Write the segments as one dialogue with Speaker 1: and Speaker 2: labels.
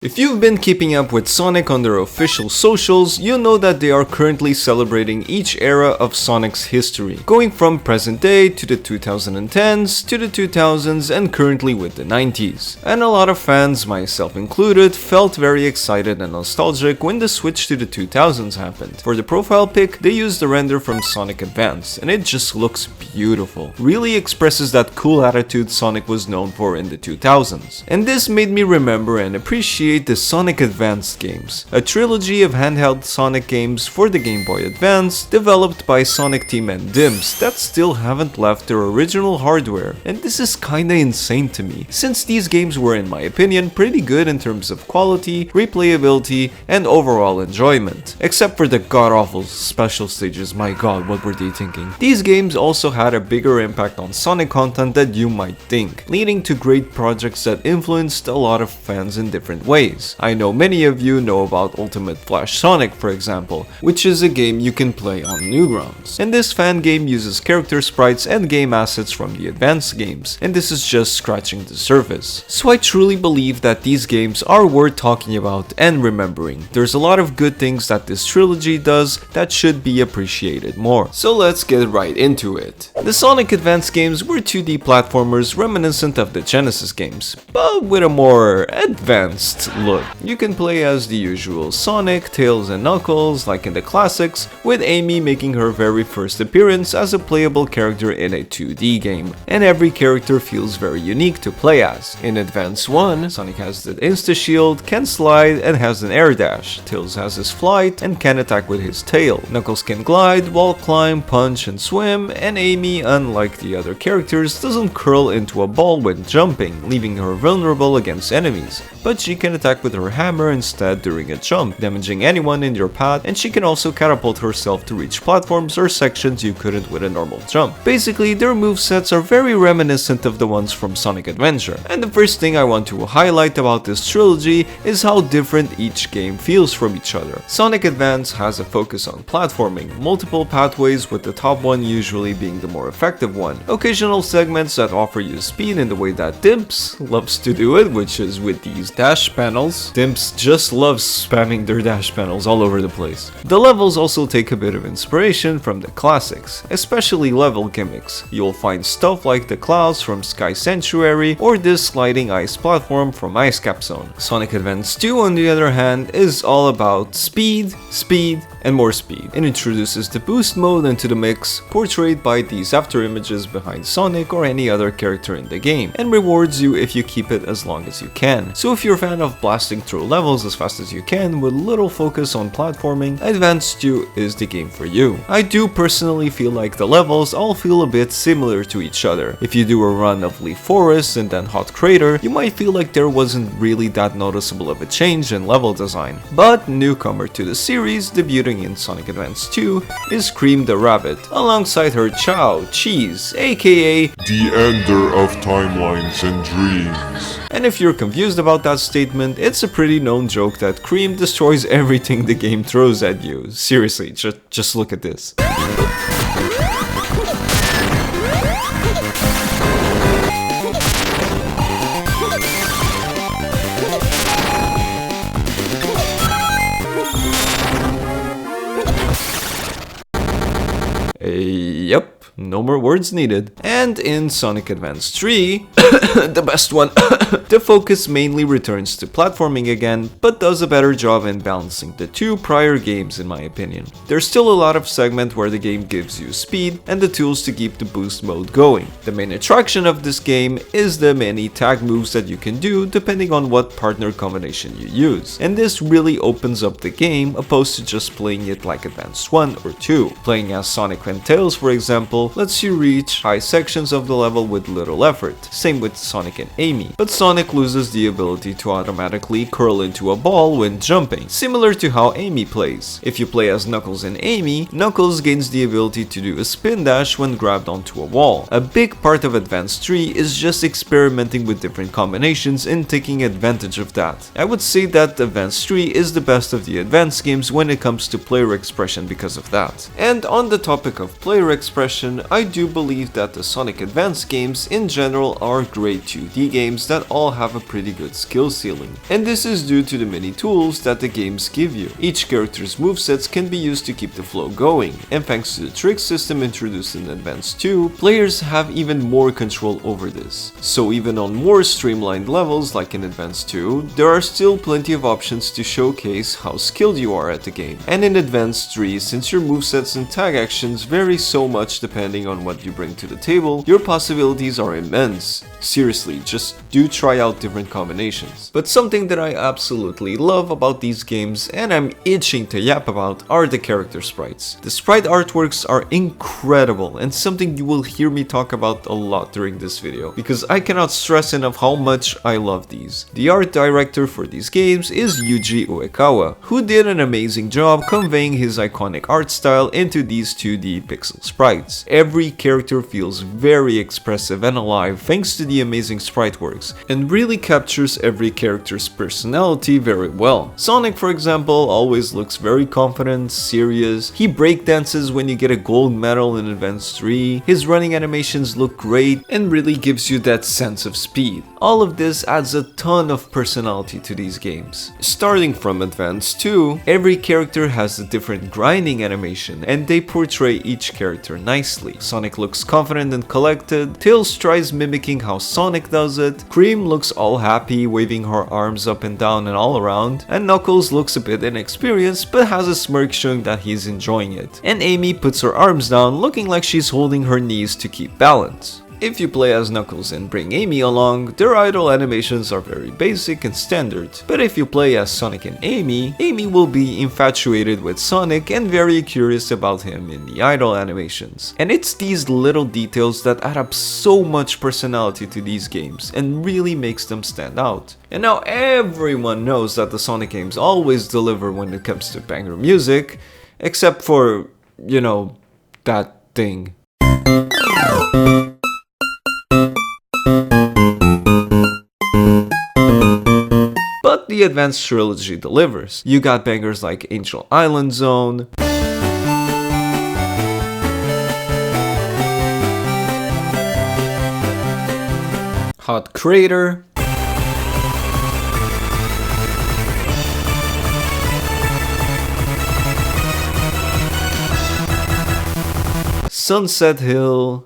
Speaker 1: If you've been keeping up with Sonic on their official socials, you'll know that they are currently celebrating each era of Sonic's history, going from present day to the 2010s to the 2000s and currently with the 90s. And a lot of fans, myself included, felt very excited and nostalgic when the switch to the 2000s happened. For the profile pic, they used the render from Sonic Advance, and it just looks beautiful. Really expresses that cool attitude Sonic was known for in the 2000s. And this made me remember and appreciate the Sonic Advance games, a trilogy of handheld Sonic games for the Game Boy Advance developed by Sonic Team and DIMS that still haven't left their original hardware. And this is kinda insane to me, since these games were in my opinion pretty good in terms of quality, replayability, and overall enjoyment. Except for the god-awful special stages, my god, what were they thinking? These games also had a bigger impact on Sonic content than you might think, leading to great projects that influenced a lot of fans in different ways. I know many of you know about Ultimate Flash Sonic, for example, which is a game you can play on Newgrounds. And this fan game uses character sprites and game assets from the advanced games, and this is just scratching the surface. So I truly believe that these games are worth talking about and remembering. There's a lot of good things that this trilogy does that should be appreciated more. So let's get right into it. The Sonic Advance games were 2D platformers reminiscent of the Genesis games, but with a more advanced look. You can play as the usual Sonic, Tails, and Knuckles like in the classics, with Amy making her very first appearance as a playable character in a 2D game, and every character feels very unique to play as. In Advance 1, Sonic has the Insta-Shield, can slide, and has an air dash. Tails has his flight and can attack with his tail. Knuckles can glide, wall climb, punch, and swim, and Amy, unlike the other characters, doesn't curl into a ball when jumping, leaving her vulnerable against enemies, but she can attack with her hammer instead during a jump, damaging anyone in your path, and she can also catapult herself to reach platforms or sections you couldn't with a normal jump. Basically, their movesets are very reminiscent of the ones from Sonic Adventure. And the first thing I want to highlight about this trilogy is how different each game feels from each other. Sonic Advance has a focus on platforming, multiple pathways with the top one usually being the more effective one, occasional segments that offer you speed in the way that DIMS loves to do it, which is with these dash panels. DIMS just loves spamming their dash panels all over the place. The levels also take a bit of inspiration from the classics, especially level gimmicks. You'll find stuff like the clouds from Sky Sanctuary or this sliding ice platform from Ice Cap Zone. Sonic Advance 2, on the other hand, is all about speed, and more speed. It introduces the boost mode into the mix, portrayed by these after images behind Sonic or any other character in the game, and rewards you if you keep it as long as you can. So if you're a fan of blasting through levels as fast as you can with little focus on platforming, Advance 2 is the game for you. I do personally feel like the levels all feel a bit similar to each other. If you do a run of Leaf Forest and then Hot Crater, you might feel like there wasn't really that noticeable of a change in level design. But newcomer to the series, debuting in Sonic Advance 2, is Cream the Rabbit, alongside her Chow Cheese, aka
Speaker 2: the ender of timelines and dreams.
Speaker 1: And if you're confused about that statement, it's a pretty known joke that Cream destroys everything the game throws at you. Seriously, just look at this. Yep, no more words needed. And in Sonic Advance 3, the best one, the focus mainly returns to platforming again, but does a better job in balancing the two prior games in my opinion. There's still a lot of segment where the game gives you speed and the tools to keep the boost mode going. The main attraction of this game is the many tag moves that you can do depending on what partner combination you use. And this really opens up the game opposed to just playing it like Advance 1 or 2. Playing as Sonic and Tails, for example, lets you reach high sections of the level with little effort. Same with Sonic and Amy. But Sonic loses the ability to automatically curl into a ball when jumping, similar to how Amy plays. If you play as Knuckles and Amy, Knuckles gains the ability to do a spin dash when grabbed onto a wall. A big part of Advance 3 is just experimenting with different combinations and taking advantage of that. I would say that Advance 3 is the best of the Advance games when it comes to player expression because of that. And on the topic of player expression, I do believe that the Sonic Advance games in general are great 2D games that all all have a pretty good skill ceiling. And this is due to the many tools that the games give you. Each character's movesets can be used to keep the flow going, and thanks to the trick system introduced in Advance 2, players have even more control over this. So even on more streamlined levels like in Advance 2, there are still plenty of options to showcase how skilled you are at the game. And in Advance 3, since your movesets and tag actions vary so much depending on what you bring to the table, your possibilities are immense. Seriously, just do try out different combinations. But something that I absolutely love about these games, and I'm itching to yap about, are the character sprites. The sprite artworks are incredible and something you will hear me talk about a lot during this video, because I cannot stress enough how much I love these. The art director for these games is Yuji Uekawa, who did an amazing job conveying his iconic art style into these 2D pixel sprites. Every character feels very expressive and alive thanks to the amazing sprite works, and really captures every character's personality very well. Sonic, for example, always looks very confident, serious. He breakdances when you get a gold medal in Advance 3. His running animations look great and really gives you that sense of speed. All of this adds a ton of personality to these games. Starting from Advance 2, every character has a different grinding animation and they portray each character nicely. Sonic looks confident and collected, Tails tries mimicking how Sonic does it, Cream looks all happy, waving her arms up and down and all around, and Knuckles looks a bit inexperienced but has a smirk showing that he's enjoying it. And Amy puts her arms down, looking like she's holding her knees to keep balance. If you play as Knuckles and bring Amy along, their idle animations are very basic and standard. But if you play as Sonic and Amy, Amy will be infatuated with Sonic and very curious about him in the idle animations. And it's these little details that add up so much personality to these games and really makes them stand out. And now everyone knows that the Sonic games always deliver when it comes to banger music, except for, you know, that thing. But the Advanced Trilogy delivers. You got bangers like Angel Island Zone, Hot Crater, Sunset Hill,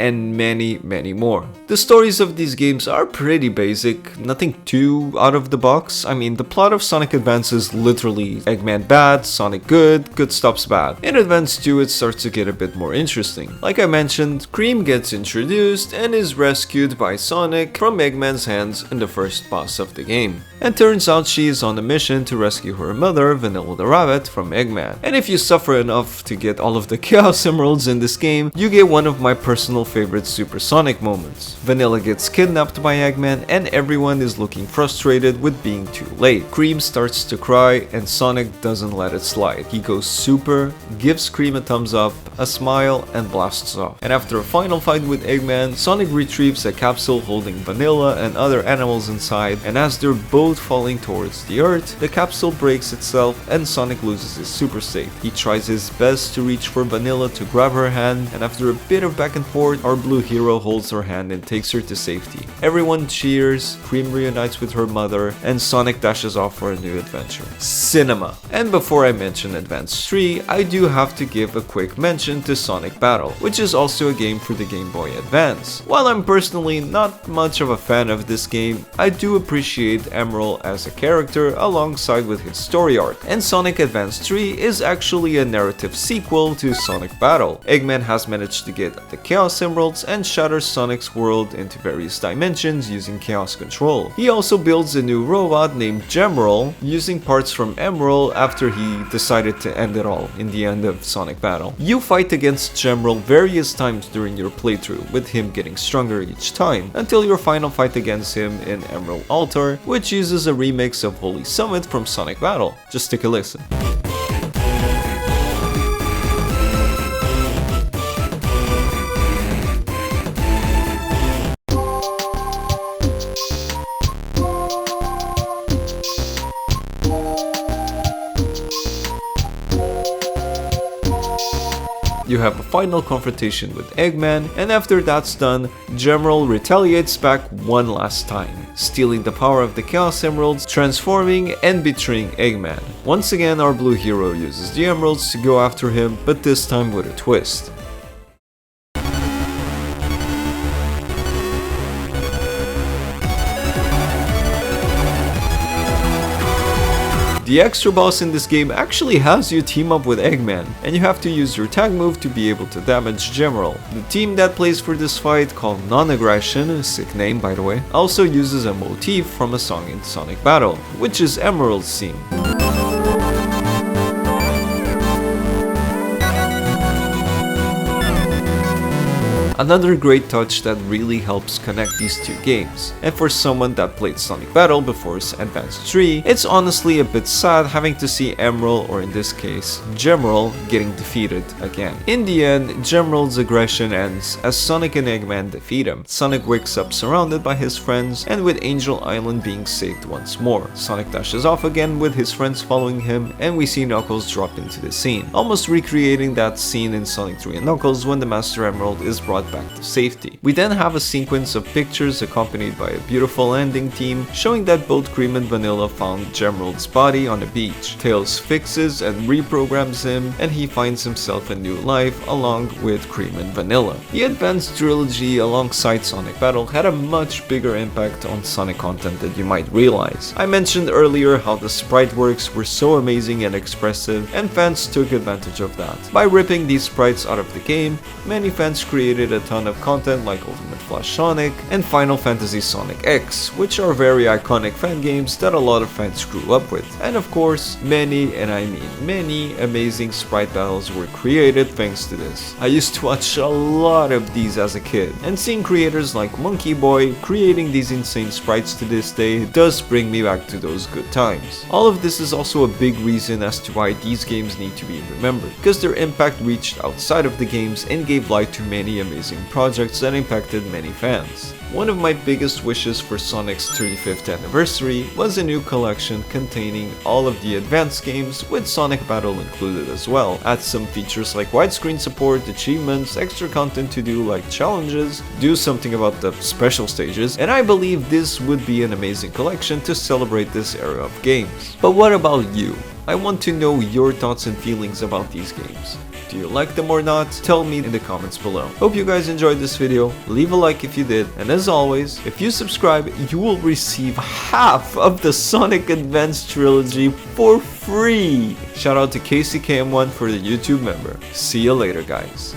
Speaker 1: and many more. The stories of these games are pretty basic, nothing too out of the box. I mean, the plot of Sonic Advance is literally Eggman bad, Sonic good, good stops bad. In Advance 2 it starts to get a bit more interesting. Like I mentioned, Cream gets introduced and is rescued by Sonic from Eggman's hands in the first boss of the game. And turns out she is on a mission to rescue her mother, Vanilla the Rabbit, from Eggman. And if you suffer enough to get all of the Chaos Emeralds in this game, you get one of my personal favorite Supersonic moments. Vanilla gets kidnapped by Eggman and everyone is looking frustrated with being too late. Cream starts to cry and Sonic doesn't let it slide. He goes super, gives Cream a thumbs up, a smile, and blasts off. And after a final fight with Eggman, Sonic retrieves a capsule holding Vanilla and other animals inside, and as they're both falling towards the earth, the capsule breaks itself and Sonic loses his super state. He tries his best to reach for Vanilla to grab her hand, and after a bit of back and forth, our blue hero holds her hand and takes her to safety. Everyone cheers, Cream reunites with her mother, and Sonic dashes off for a new adventure. Cinema! And before I mention Advance 3, I do have to give a quick mention to Sonic Battle, which is also a game for the Game Boy Advance. While I'm personally not much of a fan of this game, I do appreciate Emerald as a character alongside with his story arc, and Sonic Advance 3 is actually a narrative sequel to Sonic Battle. Eggman has managed to get the Chaos Emeralds and shatter Sonic's world into various dimensions using Chaos Control. He also builds a new robot named Gemerald using parts from Emerald after he decided to end it all in the end of Sonic Battle. You fight against Gemerald various times during your playthrough, with him getting stronger each time, until your final fight against him in Emerald Altar, which uses a remix of Holy Summit from Sonic Battle. Just take a listen. You have a final confrontation with Eggman, and after that's done, Gemerald retaliates back one last time, stealing the power of the Chaos Emeralds, transforming and betraying Eggman. Once again, our blue hero uses the emeralds to go after him, but this time with a twist. The extra boss in this game actually has you team up with Eggman, and you have to use your tag move to be able to damage Gemerald. The team that plays for this fight, called Non-Aggression, sick name by the way, also uses a motif from a song in Sonic Battle, which is Emerald's theme. Another great touch that really helps connect these two games. And for someone that played Sonic Battle before Advance 3, it's honestly a bit sad having to see Emerald, or in this case, Gemerald, getting defeated again. In the end, Gemerald's aggression ends as Sonic and Eggman defeat him. Sonic wakes up surrounded by his friends, and with Angel Island being saved once more. Sonic dashes off again with his friends following him, and we see Knuckles drop into the scene, almost recreating that scene in Sonic 3 and Knuckles when the Master Emerald is brought back to safety. We then have a sequence of pictures accompanied by a beautiful ending theme showing that both Cream and Vanilla found Gemerald's body on a beach. Tails fixes and reprograms him, and he finds himself a new life along with Cream and Vanilla. The Advanced Trilogy alongside Sonic Battle had a much bigger impact on Sonic content than you might realize. I mentioned earlier how the sprite works were so amazing and expressive, and fans took advantage of that. By ripping these sprites out of the game, many fans created a ton of content like Ultimate Flash Sonic and Final Fantasy Sonic X, which are very iconic fan games that a lot of fans grew up with. And of course, many, and I mean many, amazing sprite battles were created thanks to this. I used to watch a lot of these as a kid, and seeing creators like Monkey Boy creating these insane sprites to this day does bring me back to those good times. All of this is also a big reason as to why these games need to be remembered, because their impact reached outside of the games and gave life to many amazing projects that impacted many fans. One of my biggest wishes for Sonic's 35th anniversary was a new collection containing all of the advanced games with Sonic Battle included as well. Add some features like widescreen support, achievements, extra content to do like challenges, do something about the special stages, and I believe this would be an amazing collection to celebrate this era of games. But what about you? I want to know your thoughts and feelings about these games. Do you like them or not? Tell me in the comments below. Hope you guys enjoyed this video. Leave a like if you did. And as always, if you subscribe, you will receive half of the Sonic Advanced Trilogy for free. Shout out to KCKM1 for the YouTube member. See you later, guys.